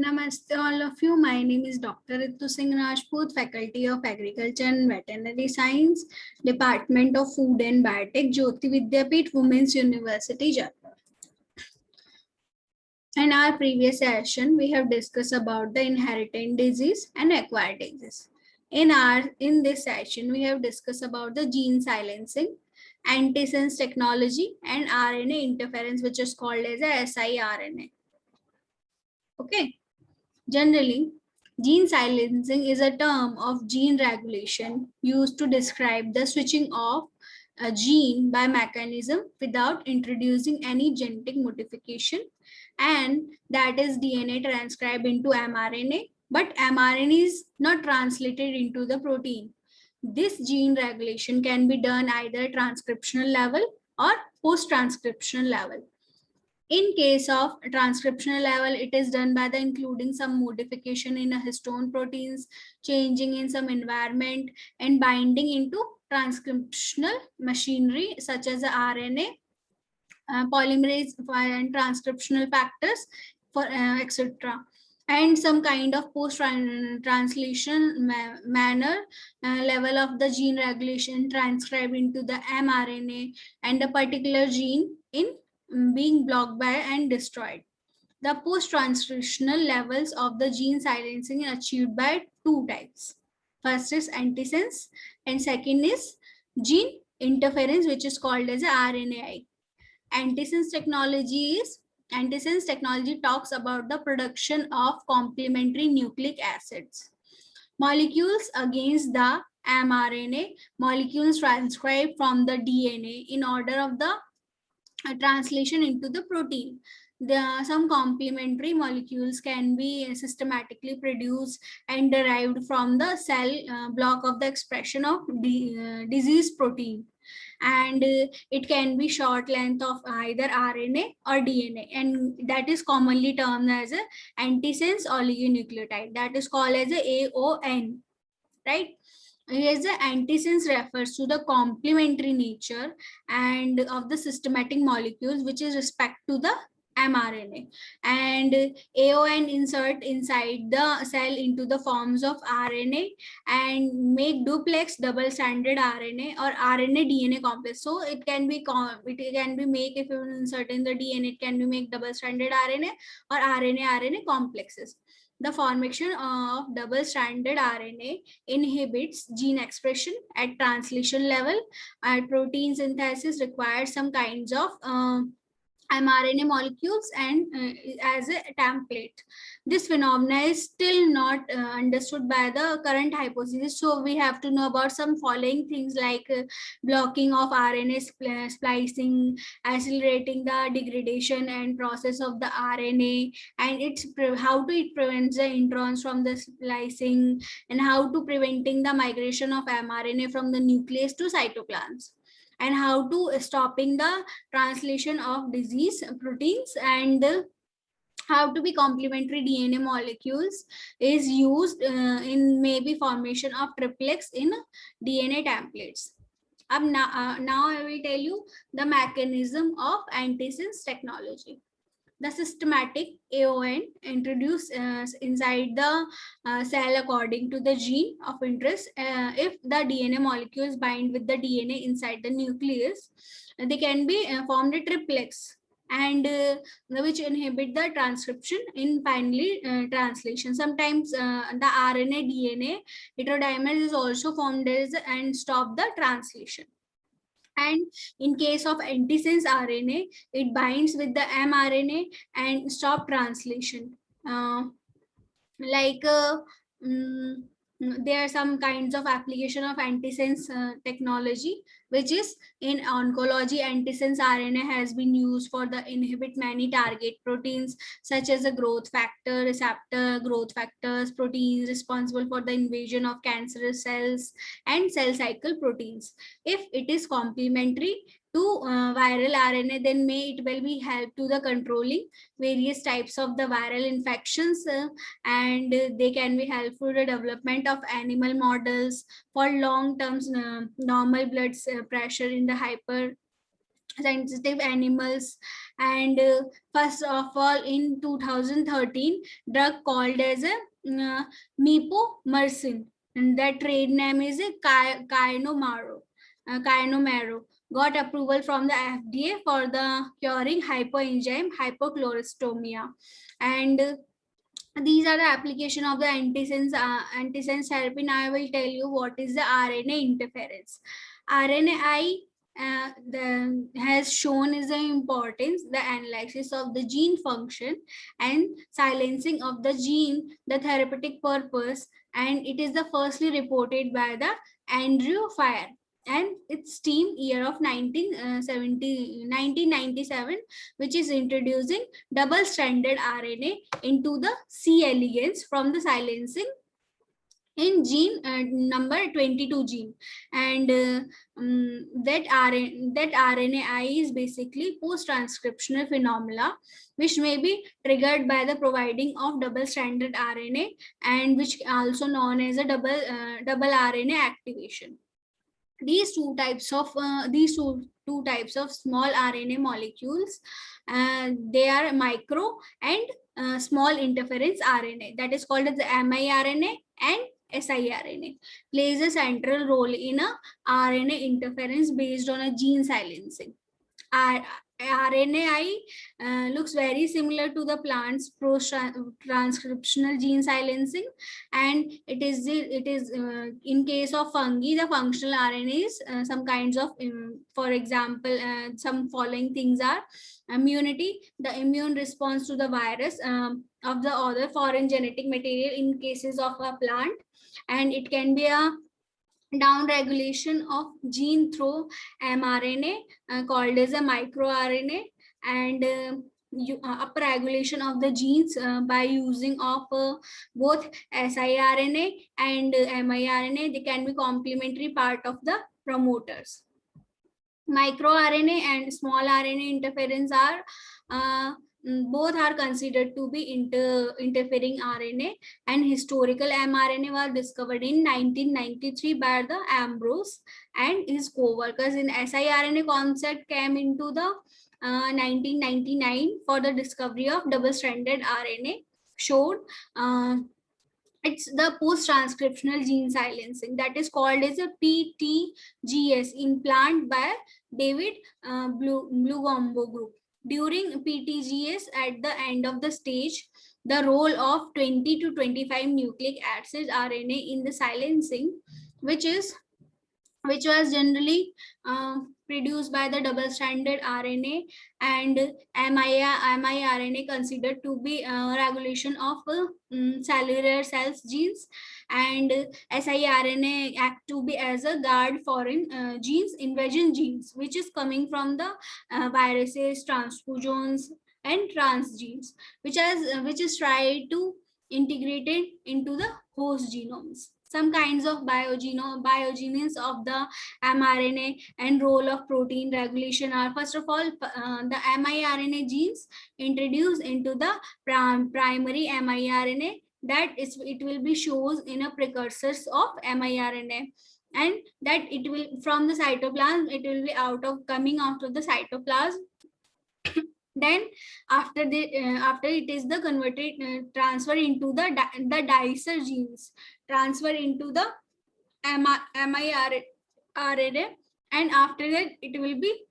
Namaste all of you. My name is Dr. Ritu Singh Rajput, Faculty of Agriculture and Veterinary Science, Department of Food and Biotech, Jyoti Vidyapeeth, Women's University, Jaipur. In our previous session, we have discussed about the inherited disease and acquired disease. In this session, we have discussed about the gene silencing, antisense technology, and RNA interference, which is called as a siRNA. Okay. Generally, gene silencing is a term of gene regulation used to describe the switching off a gene by mechanism without introducing any genetic modification, and that is DNA transcribed into mRNA, but mRNA is not translated into the protein. This gene regulation can be done either transcriptional level or post-transcriptional level. In case of transcriptional level, it is done by the including some modification in a histone proteins, changing in some environment, and binding into transcriptional machinery such as the RNA, polymerase, and transcriptional factors, for etc. And some kind of post-translation manner level of the gene regulation transcribed into the mRNA, and a particular gene in being blocked by and destroyed. The post-translational levels of the gene silencing are achieved by two types. First is antisense, and second is gene interference, which is called as RNAi. Antisense technology talks about the production of complementary nucleic acids, molecules against the mRNA, molecules transcribed from the DNA in order of the translation into the protein. Some complementary molecules can be systematically produced and derived from the cell block of the expression of disease protein, and it can be short length of either RNA or DNA, and that is commonly termed as a antisense oligonucleotide, that is called as a AON, right? Yes, the antisense refers to the complementary nature and of the systematic molecules which is respect to the mRNA, and AON insert inside the cell into the forms of RNA and make duplex double-stranded RNA or RNA DNA complex. So it can be make, if you insert in the DNA, it can be make double-stranded RNA or RNA complexes. The formation of double-stranded RNA inhibits gene expression at translation level. At protein synthesis requires some kinds of mRNA molecules and as a template. This phenomena is still not understood by the current hypothesis. So we have to know about some following things like blocking of RNA splicing, accelerating the degradation and process of the RNA, and how it prevents the introns from the splicing, and how to preventing the migration of mRNA from the nucleus to cytoplasm, and how to stopping the translation of disease proteins, and how to be complementary DNA molecules is used in maybe formation of triplex in DNA templates. Now I will tell you the mechanism of antisense technology. The systematic AON introduced inside the cell according to the gene of interest. If the DNA molecules bind with the DNA inside the nucleus, they can be formed a triplex, and which inhibit the transcription in finally translation. Sometimes the RNA DNA heterodimers is also formed as and stop the translation. And in case of antisense RNA, it binds with the mRNA and stop translation. Like there are some kinds of application of antisense technology, which is in oncology. Antisense RNA has been used for the inhibit many target proteins such as a growth factor receptor, growth factors, proteins responsible for the invasion of cancerous cells, and cell cycle proteins. If it is complementary to viral RNA, then it will be help to the controlling various types of the viral infections, and they can be helpful to the development of animal models for long term normal blood pressure in the sensitive animals. And first of all, in 2013, drug called as a mipomycin, and that trade name is a Kynomaro, got approval from the FDA for the curing hypoenzyme hypochlorystomia. And these are the application of the antisense therapy. Now I will tell you what is the RNA interference. RNAi has shown is the importance, the analysis of the gene function and silencing of the gene, the therapeutic purpose, and it is the firstly reported by the Andrew Fire and its team year of 1997, which is introducing double-stranded RNA into the C. elegans from the silencing in gene number 22 gene. And that RNAi is basically post-transcriptional phenomena which may be triggered by the providing of double-stranded RNA, and which also known as a double RNA activation. These two types of small RNA molecules, they are micro and small interference RNA, that is called as the miRNA and siRNA, plays a central role in a RNA interference based on a gene silencing. RNAi looks very similar to the plant's transcriptional gene silencing, and it is in case of fungi, the functional RNAs, some kinds of for example, some following things are immunity, the immune response to the virus of the other foreign genetic material in cases of a plant, and it can be a down regulation of gene through mRNA called as a microRNA, and up regulation of the genes by using of both siRNA and miRNA. They can be complementary part of the promoters. MicroRNA and small RNA interference are both are considered to be interfering RNA, and historical mRNA was discovered in 1993 by the Ambrose and his co-workers. In siRNA concept came into the 1999 for the discovery of double-stranded RNA, showed it's the post-transcriptional gene silencing, that is called as a PTGS in plant by David Blugombo group. During PTGS, at the end of the stage, the role of 20 to 25 nucleic acid RNA in the silencing, which was generally produced by the double-stranded RNA, and miRNA considered to be regulation of cellular cells genes, and siRNA act to be as a guard foreign genes, invasion genes, which is coming from the viruses, transposons, and transgenes, which is tried to integrate it into the host genomes. Some kinds of biogenesis of the mRNA and role of protein regulation are, first of all, the miRNA genes introduced into the primary miRNA, that is, it will be shows in a precursors of miRNA, and that it will from the cytoplasm, it will be coming out of the cytoplasm. Then after it is the converted transfer into the dicer genes, transfer into the miRNA, and after that it will be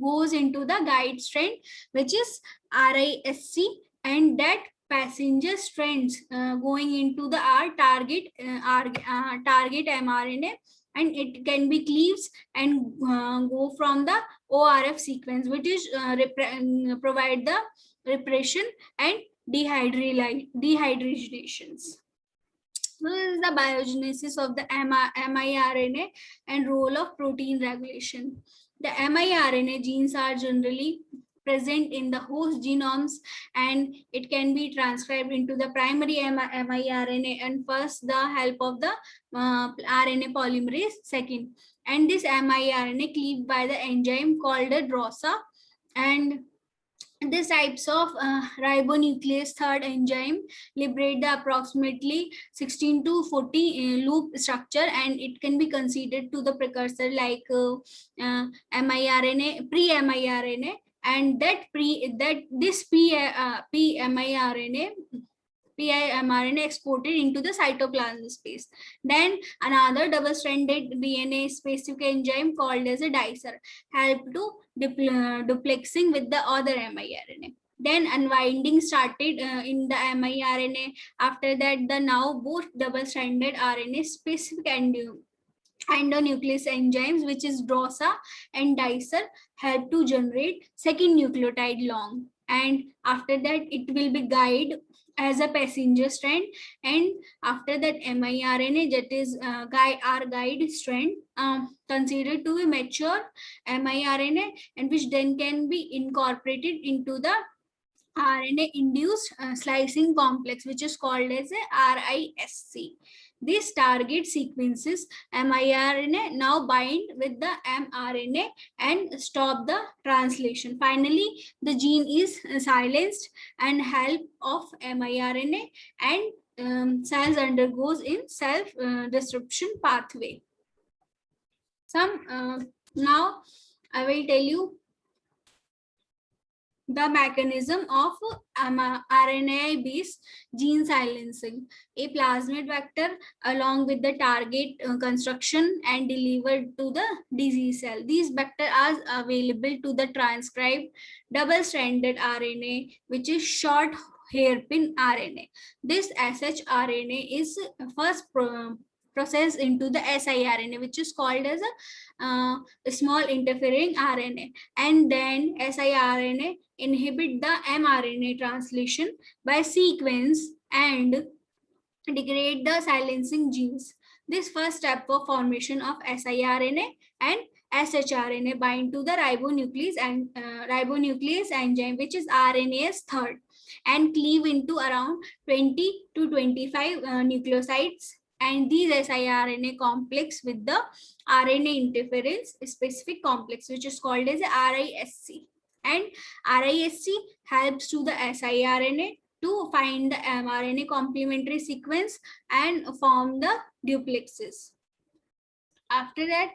goes into the guide strand, which is RISC, and that passenger strands going into the target mRNA, and it can be cleaves and go from the ORF sequence, which is provide the repression and dehydrations. So this is the biogenesis of the miRNA and role of protein regulation. The miRNA genes are generally present in the host genomes, and it can be transcribed into the primary miRNA, and first the help of the RNA polymerase second, and this miRNA cleaved by the enzyme called the DROSA, and These types of ribonuclease third enzyme liberate the approximately 16 to 40 loop structure, and it can be considered to the precursor like miRNA, pre-miRNA, and this pre-miRNA mRNA exported into the cytoplasm space. Then another double-stranded DNA specific enzyme called as a dicer help to duplexing with the other miRNA. Then unwinding started in the miRNA. After that, the now both double-stranded RNA specific endonuclease enzymes, which is DROSA and dicer, help to generate second nucleotide long. And after that, it will be guide as a passenger strand, and after that miRNA, that is guide strand, considered to be mature miRNA, and which then can be incorporated into the RNA induced slicing complex, which is called as a RISC. These target sequences miRNA now bind with the mRNA and stop the translation. Finally, the gene is silenced and help of miRNA, and cells undergoes in self disruption pathway. Now I will tell you the mechanism of RNA-based gene silencing. A plasmid vector along with the target construction and delivered to the disease cell. These vectors are available to the transcribed double-stranded RNA, which is short hairpin RNA. This shRNA is first processed into the siRNA, which is called as a small interfering RNA, and then siRNA inhibit the mRNA translation by sequence and degrade the silencing genes. This first step of formation of siRNA and shRNA bind to the ribonuclease enzyme, which is RNase third, and cleave into around 20 to 25 nucleosides, and these siRNA complex with the RNA interference specific complex, which is called as RISC. And RISC helps to the siRNA to find the mRNA complementary sequence and form the duplexes. After that,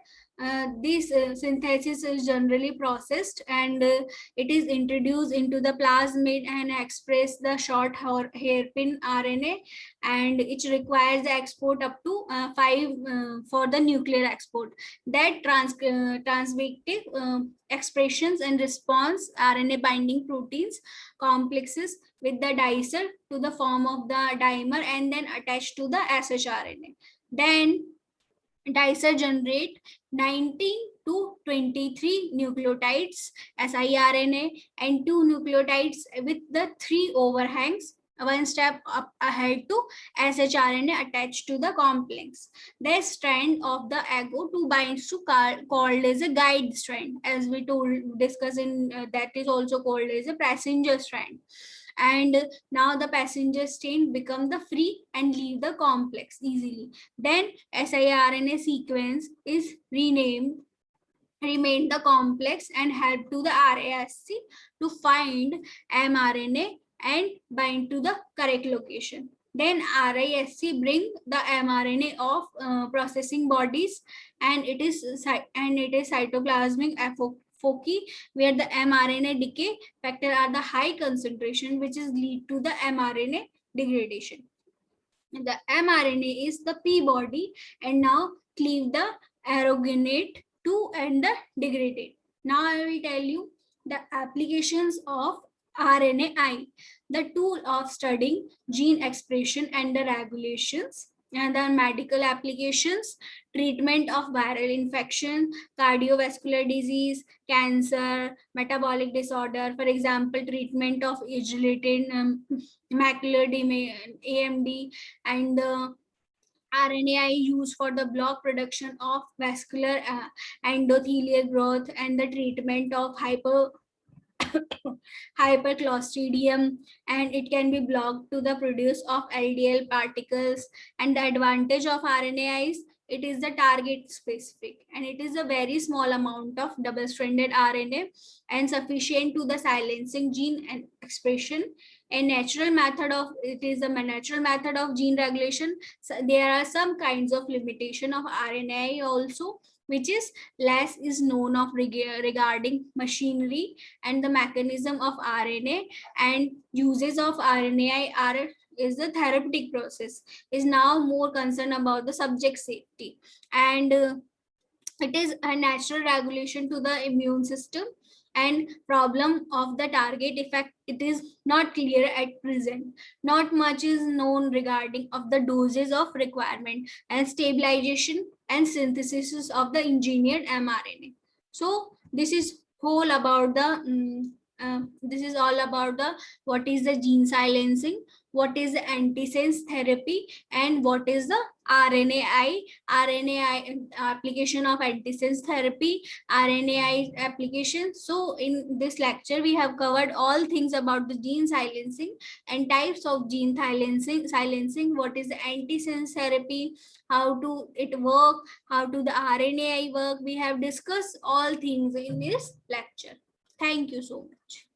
this synthesis is generally processed, and it is introduced into the plasmid and express the short hairpin RNA, and it requires the export up to 5 for the nuclear export. That transcriptive expressions and response RNA binding proteins complexes with the dicer to the form of the dimer and then attached to the shRNA. Then dicer generate 19 to 23 nucleotides siRNA and 2 nucleotides with the 3 overhangs, one step up ahead to shRNA attached to the complex. The strand of the ago to binds to called as a guide strand, as we discussed in that is also called as a passenger strand. And now the passenger strand become the free and leave the complex easily. Then siRNA sequence is remain the complex and help to the RASC to find mRNA and bind to the correct location. Then RISC bring the mRNA of processing bodies, and it is cytoplasmic foci, where the mRNA decay factor are the high concentration, which is lead to the mRNA degradation. The mRNA is the P body, and now cleave the aragonate to and the degraded. Now I will tell you the applications of RNAi, the tool of studying gene expression and the regulations, and the medical applications, treatment of viral infection, cardiovascular disease, cancer, metabolic disorder, for example, treatment of age-related macular AMD, and the RNAi used for the block production of vascular endothelial growth and the treatment of hyperclostridium, and it can be blocked to the produce of LDL particles. And the advantage of RNAi is it is the target specific, and it is a very small amount of double-stranded RNA and sufficient to the silencing gene and expression. A natural method of it is a natural method of gene regulation. So there are some kinds of limitation of RNA also, which is less is known of regarding machinery and the mechanism of RNA, and uses of RNAi are is the therapeutic process, is now more concerned about the subject safety, and it is a natural regulation to the immune system, and problem of the target effect, it is not clear at present. Not much is known regarding of the doses of requirement and stabilization and synthesis of the engineered mRNA. So this is whole about the this is all about the what is the gene silencing, what is the antisense therapy, and what is the RNAi application of antisense therapy, RNAi application. So in this lecture, we have covered all things about the gene silencing and types of gene silencing, what is the antisense therapy, how to it work, how to the RNAi work. We have discussed all things in this lecture. Thank you so much.